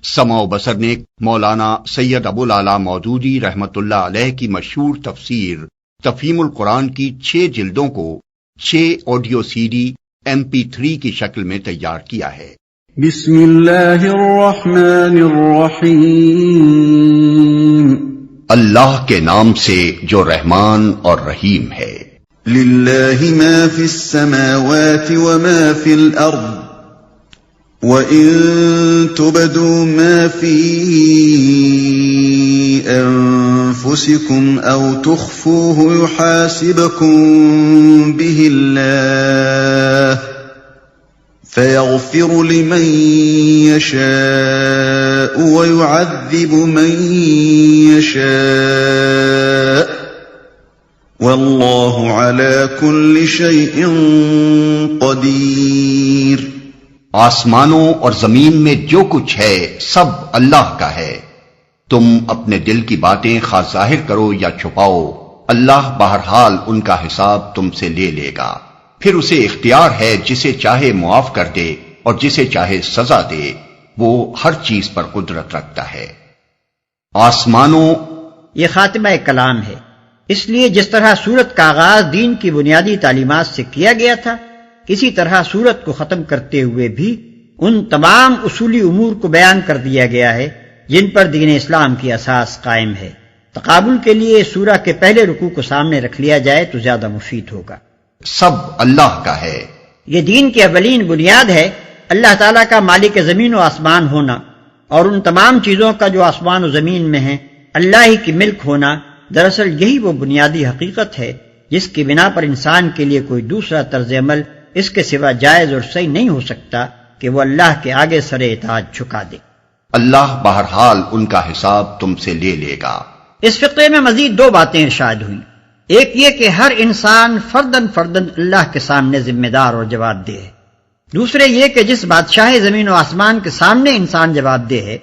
سمع و بصر نے مولانا سید ابو العلا مودودی رحمت اللہ علیہ کی مشہور تفسیر تفہیم القرآن کی 6 جلدوں کو 6 آڈیو سی ڈی MP3 کی شکل میں تیار کیا ہے۔ بسم اللہ الرحمن الرحیم، اللہ کے نام سے جو رحمان اور رحیم ہے۔ للہ ما فی السماوات وما فی الارض وَإِن تُبْدُوا مَا فِي أَنفُسِكُمْ أَوْ تُخْفُوهُ يُحَاسِبْكُم بِهِ اللَّهُ فَيَغْفِرُ لِمَن يَشَاءُ وَيُعَذِّبُ مَن يَشَاءُ وَاللَّهُ عَلَى كُلِّ شَيْءٍ قَدِيرٌ۔ آسمانوں اور زمین میں جو کچھ ہے سب اللہ کا ہے۔ تم اپنے دل کی باتیں خواہ ظاہر کرو یا چھپاؤ، اللہ بہرحال ان کا حساب تم سے لے لے گا۔ پھر اسے اختیار ہے جسے چاہے معاف کر دے اور جسے چاہے سزا دے، وہ ہر چیز پر قدرت رکھتا ہے۔ آسمانوں، یہ خاتمہ کلام ہے، اس لیے جس طرح سورت کا آغاز دین کی بنیادی تعلیمات سے کیا گیا تھا، اسی طرح سورت کو ختم کرتے ہوئے بھی ان تمام اصولی امور کو بیان کر دیا گیا ہے جن پر دین اسلام کی اساس قائم ہے۔ تقابل کے لیے سورہ کے پہلے رکوع کو سامنے رکھ لیا جائے تو زیادہ مفید ہوگا۔ سب اللہ کا ہے۔ یہ دین کی اولین بنیاد ہے اللہ تعالیٰ کا مالک زمین و آسمان ہونا، اور ان تمام چیزوں کا جو آسمان و زمین میں ہیں اللہ ہی کی ملک ہونا۔ دراصل یہی وہ بنیادی حقیقت ہے جس کی بنا پر انسان کے لیے کوئی دوسرا طرز عمل اس کے سوا جائز اور صحیح نہیں ہو سکتا کہ وہ اللہ کے آگے سر اطاعت جھکا دے۔ اللہ بہرحال ان کا حساب تم سے لے لے گا۔ اس فقرے میں مزید 2 باتیں ارشاد ہوئیں۔ ایک یہ کہ ہر انسان فردن اللہ کے سامنے ذمہ دار اور جواب دہ ہے۔ دوسرے یہ کہ جس بادشاہ زمین و آسمان کے سامنے انسان جواب دہ ہے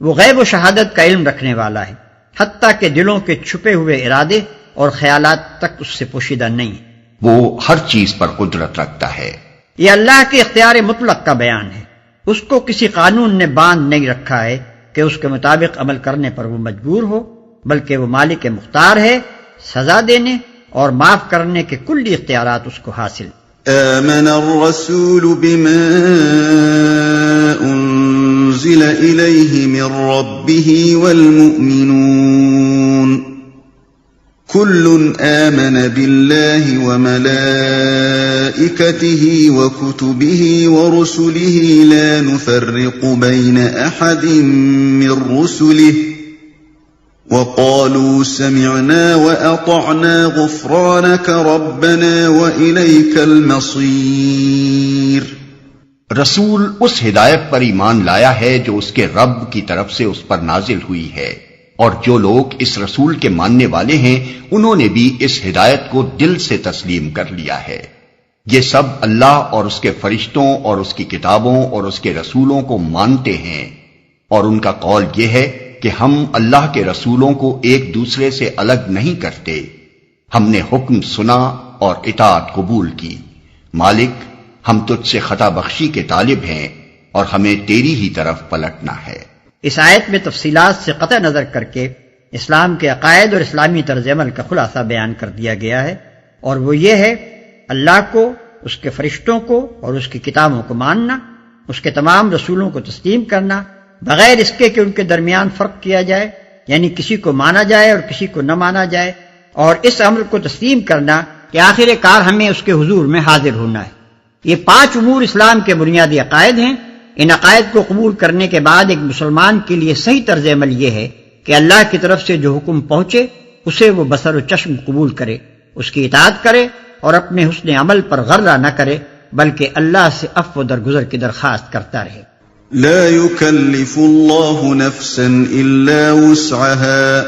وہ غیب و شہادت کا علم رکھنے والا ہے، حتیٰ کہ دلوں کے چھپے ہوئے ارادے اور خیالات تک اس سے پوشیدہ نہیں ہے۔ وہ ہر چیز پر قدرت رکھتا ہے۔ یہ اللہ کے اختیار مطلق کا بیان ہے، اس کو کسی قانون نے باندھ نہیں رکھا ہے کہ اس کے مطابق عمل کرنے پر وہ مجبور ہو، بلکہ وہ مالک مختار ہے، سزا دینے اور معاف کرنے کے کلی اختیارات اس کو حاصل۔ آمن الرسول بما انزل الیہ من ربہ والمؤمنون كل آمن بالله وملائكته وكتبه ورسله لا نفرق بين أحد من رسله وقالوا سمعنا وأطعنا غفرانك ربنا وإليك المصير۔ رسول اس ہدایت پر ایمان لایا ہے جو اس کے رب کی طرف سے اس پر نازل ہوئی ہے، اور جو لوگ اس رسول کے ماننے والے ہیں انہوں نے بھی اس ہدایت کو دل سے تسلیم کر لیا ہے۔ یہ سب اللہ اور اس کے فرشتوں اور اس کی کتابوں اور اس کے رسولوں کو مانتے ہیں، اور ان کا قول یہ ہے کہ ہم اللہ کے رسولوں کو ایک دوسرے سے الگ نہیں کرتے، ہم نے حکم سنا اور اطاعت قبول کی۔ مالک، ہم تجھ سے خطا بخشی کے طالب ہیں اور ہمیں تیری ہی طرف پلٹنا ہے۔ اس آیت میں تفصیلات سے قطع نظر کر کے اسلام کے عقائد اور اسلامی طرز عمل کا خلاصہ بیان کر دیا گیا ہے، اور وہ یہ ہے اللہ کو، اس کے فرشتوں کو اور اس کی کتابوں کو ماننا، اس کے تمام رسولوں کو تسلیم کرنا بغیر اس کے کہ ان کے درمیان فرق کیا جائے، یعنی کسی کو مانا جائے اور کسی کو نہ مانا جائے، اور اس عمل کو تسلیم کرنا کہ آخر کار ہمیں اس کے حضور میں حاضر ہونا ہے۔ یہ 5 امور اسلام کے بنیادی عقائد ہیں۔ ان عقائد کو قبول کرنے کے بعد ایک مسلمان کے لیے صحیح طرز عمل یہ ہے کہ اللہ کی طرف سے جو حکم پہنچے اسے وہ بصر و چشم قبول کرے، اس کی اطاعت کرے اور اپنے حسن عمل پر غرہ نہ کرے، بلکہ اللہ سے عفو و درگزر کی درخواست کرتا رہے۔ لا يكلف الله نفسا الا وسعها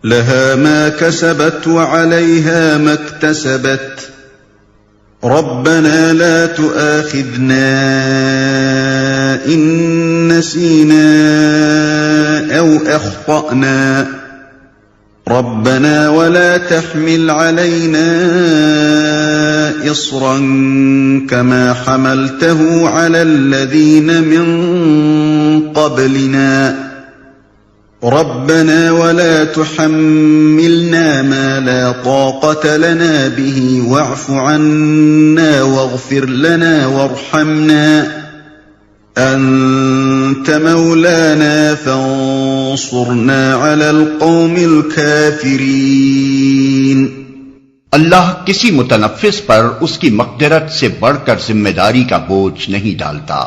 لها ما كسبت وعليها ما اكتسبت ربنا لا تؤاخذنا إن نسينا أو أخطأنا ربنا ولا تحمل علينا إصرا كما حملته على الذين من قبلنا ربنا ولا تحملنا ما لا طاقة لنا به واعف عنا واغفر لنا وارحمنا أنت مولانا فانصرنا على القوم الكافرين۔ اللہ کسی متنفس پر اس کی مقدرت سے بڑھ کر ذمہ داری کا بوجھ نہیں ڈالتا۔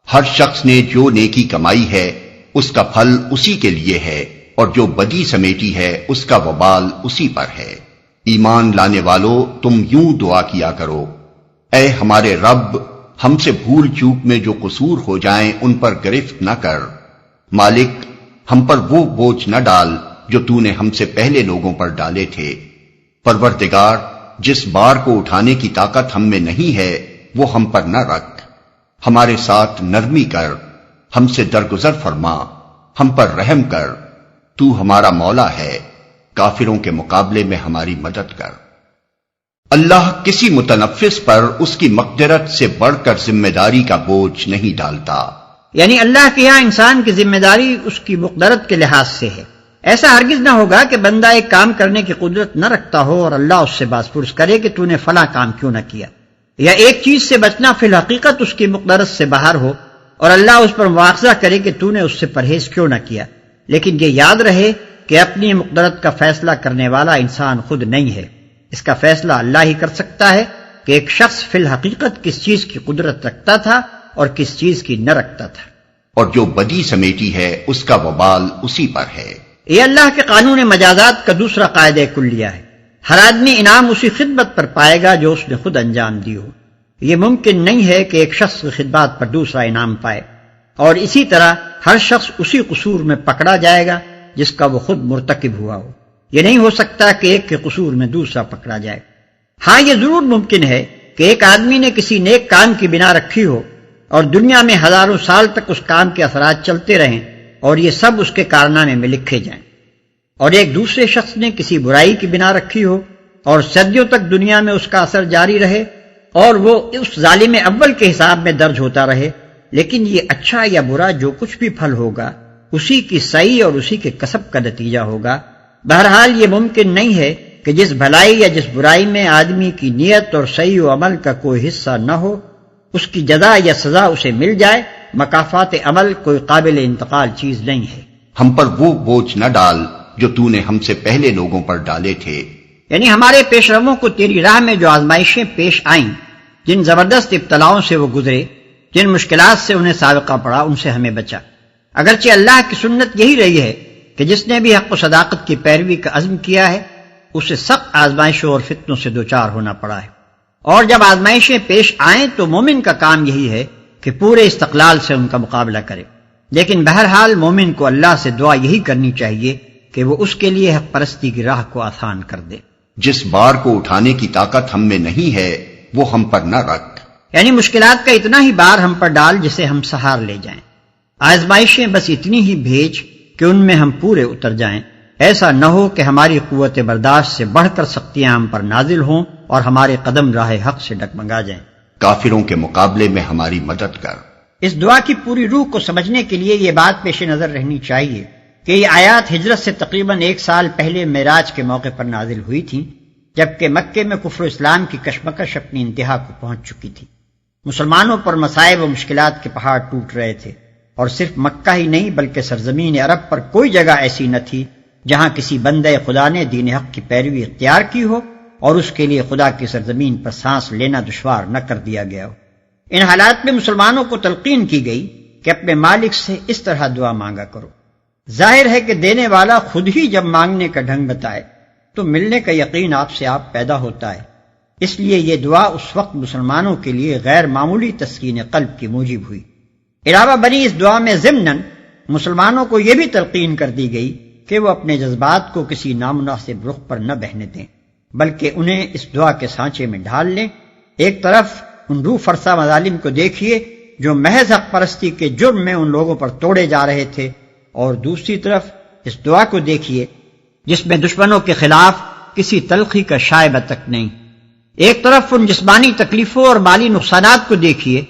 ہر شخص نے جو نیکی کمائی ہے اس کا پھل اسی کے لیے ہے، اور جو بدی سمیٹی ہے اس کا وبال اسی پر ہے۔ ایمان لانے والو تم یوں دعا کیا کرو، اے ہمارے رب، ہم سے بھول چوک میں جو قصور ہو جائیں ان پر گرفت نہ کر۔ مالک، ہم پر وہ بوجھ نہ ڈال جو تو نے ہم سے پہلے لوگوں پر ڈالے تھے۔ پروردگار، جس بار کو اٹھانے کی طاقت ہم میں نہیں ہے وہ ہم پر نہ رکھ، ہمارے ساتھ نرمی کر، ہم سے درگزر فرما، ہم پر رحم کر، تو ہمارا مولا ہے، کافروں کے مقابلے میں ہماری مدد کر۔ اللہ کسی متنفس پر اس کی مقدرت سے بڑھ کر ذمہ داری کا بوجھ نہیں ڈالتا۔ یعنی اللہ کے یہاں انسان کی ذمہ داری اس کی مقدرت کے لحاظ سے ہے۔ ایسا ہرگز نہ ہوگا کہ بندہ ایک کام کرنے کی قدرت نہ رکھتا ہو اور اللہ اس سے باز پرس کرے کہ تو نے فلاں کام کیوں نہ کیا، یا ایک چیز سے بچنا فی الحقیقت اس کی مقدرت سے باہر ہو اور اللہ اس پر مواخذہ کرے کہ تو نے اس سے پرہیز کیوں نہ کیا۔ لیکن یہ یاد رہے کہ اپنی مقدرت کا فیصلہ کرنے والا انسان خود نہیں ہے، اس کا فیصلہ اللہ ہی کر سکتا ہے کہ ایک شخص فی الحقیقت کس چیز کی قدرت رکھتا تھا اور کس چیز کی نہ رکھتا تھا، اور جو بدی سمیٹی ہے اس کا وبال اسی پر ہے۔ یہ اللہ کے قانون مجازات کا دوسرا قاعدہ کلیہ ہے۔ ہر آدمی انعام اسی خدمت پر پائے گا جو اس نے خود انجام دی ہو۔ یہ ممکن نہیں ہے کہ ایک شخص کی خدمات پر دوسرا انعام پائے، اور اسی طرح ہر شخص اسی قصور میں پکڑا جائے گا جس کا وہ خود مرتکب ہوا ہو۔ یہ نہیں ہو سکتا کہ ایک کے قصور میں دوسرا پکڑا جائے۔ ہاں، یہ ضرور ممکن ہے کہ ایک آدمی نے کسی نیک کام کی بنا رکھی ہو اور دنیا میں ہزاروں سال تک اس کام کے اثرات چلتے رہیں اور یہ سب اس کے کارنامے میں لکھے جائیں، اور ایک دوسرے شخص نے کسی برائی کی بنا رکھی ہو اور صدیوں تک دنیا میں اس کا اثر جاری رہے اور وہ اس ظالم اول کے حساب میں درج ہوتا رہے، لیکن یہ اچھا یا برا جو کچھ بھی پھل ہوگا اسی کی صحیح اور اسی کے کسب کا نتیجہ ہوگا۔ بہرحال یہ ممکن نہیں ہے کہ جس بھلائی یا جس برائی میں آدمی کی نیت اور صحیح و عمل کا کوئی حصہ نہ ہو اس کی جزا یا سزا اسے مل جائے۔ مکافات عمل کوئی قابل انتقال چیز نہیں ہے۔ ہم پر وہ بوجھ نہ ڈال جو تو نے ہم سے پہلے لوگوں پر ڈالے تھے۔ یعنی ہمارے پیش رووں کو تیری راہ میں جو آزمائشیں پیش آئیں، جن زبردست ابتلاؤں سے وہ گزرے، جن مشکلات سے انہیں سابقہ پڑا، ان سے ہمیں بچا۔ اگرچہ اللہ کی سنت یہی رہی ہے کہ جس نے بھی حق و صداقت کی پیروی کا عزم کیا ہے اسے سخت آزمائشوں اور فتنوں سے دوچار ہونا پڑا ہے، اور جب آزمائشیں پیش آئیں تو مومن کا کام یہی ہے کہ پورے استقلال سے ان کا مقابلہ کرے۔ لیکن بہرحال مومن کو اللہ سے دعا یہی کرنی چاہیے کہ وہ اس کے لیے حق پرستی کی راہ کو آسان کر دے۔ جس بار کو اٹھانے کی طاقت ہم میں نہیں ہے وہ ہم پر نہ رکھ، یعنی مشکلات کا اتنا ہی بار ہم پر ڈال جسے ہم سہار لے جائیں، آزمائشیں بس اتنی ہی بھیج کہ ان میں ہم پورے اتر جائیں۔ ایسا نہ ہو کہ ہماری قوت برداشت سے بڑھ کر سختیاں ہم پر نازل ہوں اور ہمارے قدم راہ حق سے ڈگمگا جائیں۔ کافروں کے مقابلے میں ہماری مدد کر۔ اس دعا کی پوری روح کو سمجھنے کے لیے یہ بات پیش نظر رہنی چاہیے کہ یہ آیات ہجرت سے تقریباً 1 سال پہلے معراج کے موقع پر نازل ہوئی تھیں، جبکہ مکے میں کفر و اسلام کی کشمکش اپنی انتہا کو پہنچ چکی تھی۔ مسلمانوں پر مصائب و مشکلات کے پہاڑ ٹوٹ رہے تھے، اور صرف مکہ ہی نہیں بلکہ سرزمین عرب پر کوئی جگہ ایسی نہ تھی جہاں کسی بندے خدا نے دین حق کی پیروی اختیار کی ہو اور اس کے لیے خدا کی سرزمین پر سانس لینا دشوار نہ کر دیا گیا ہو۔ ان حالات میں مسلمانوں کو تلقین کی گئی کہ اپنے مالک سے اس طرح دعا مانگا کرو۔ ظاہر ہے کہ دینے والا خود ہی جب مانگنے کا ڈھنگ بتائے تو ملنے کا یقین آپ سے آپ پیدا ہوتا ہے، اس لیے یہ دعا اس وقت مسلمانوں کے لیے غیر معمولی تسکین قلب کی موجب ہوئی۔ علاوہ بنی اس دعا میں ضمناً مسلمانوں کو یہ بھی تلقین کر دی گئی کہ وہ اپنے جذبات کو کسی نامناسب رخ پر نہ بہنے دیں، بلکہ انہیں اس دعا کے سانچے میں ڈھال لیں۔ ایک طرف ان روح فرسا مظالم کو دیکھیے جو محض حق پرستی کے جرم میں ان لوگوں پر توڑے جا رہے تھے، اور دوسری طرف اس دعا کو دیکھیے جس میں دشمنوں کے خلاف کسی تلخی کا شائبہ تک نہیں۔ ایک طرف ان جسمانی تکلیفوں اور مالی نقصانات کو دیکھیے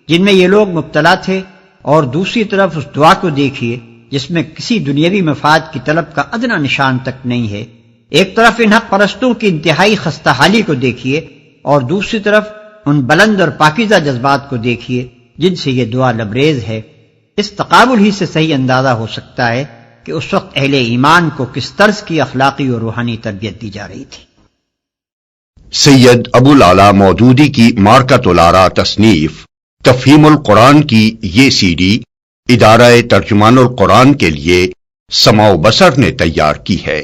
جن میں یہ لوگ مبتلا تھے، اور دوسری طرف اس دعا کو دیکھیے جس میں کسی دنیاوی مفاد کی طلب کا ادنا نشان تک نہیں ہے۔ ایک طرف ان حق پرستوں کی انتہائی خستہ حالی کو دیکھیے اور دوسری طرف ان بلند اور پاکیزہ جذبات کو دیکھیے جن سے یہ دعا لبریز ہے۔ اس تقابل ہی سے صحیح اندازہ ہو سکتا ہے کہ اس وقت اہل ایمان کو کس طرز کی اخلاقی اور روحانی تربیت دی جا رہی تھی۔ سید ابو العلا مودودی کی مارکۃ الآراء تصنیف تفہیم القرآن کی یہ سی ڈی ادارہ ترجمان القرآن کے لیے سماع و بصر نے تیار کی ہے۔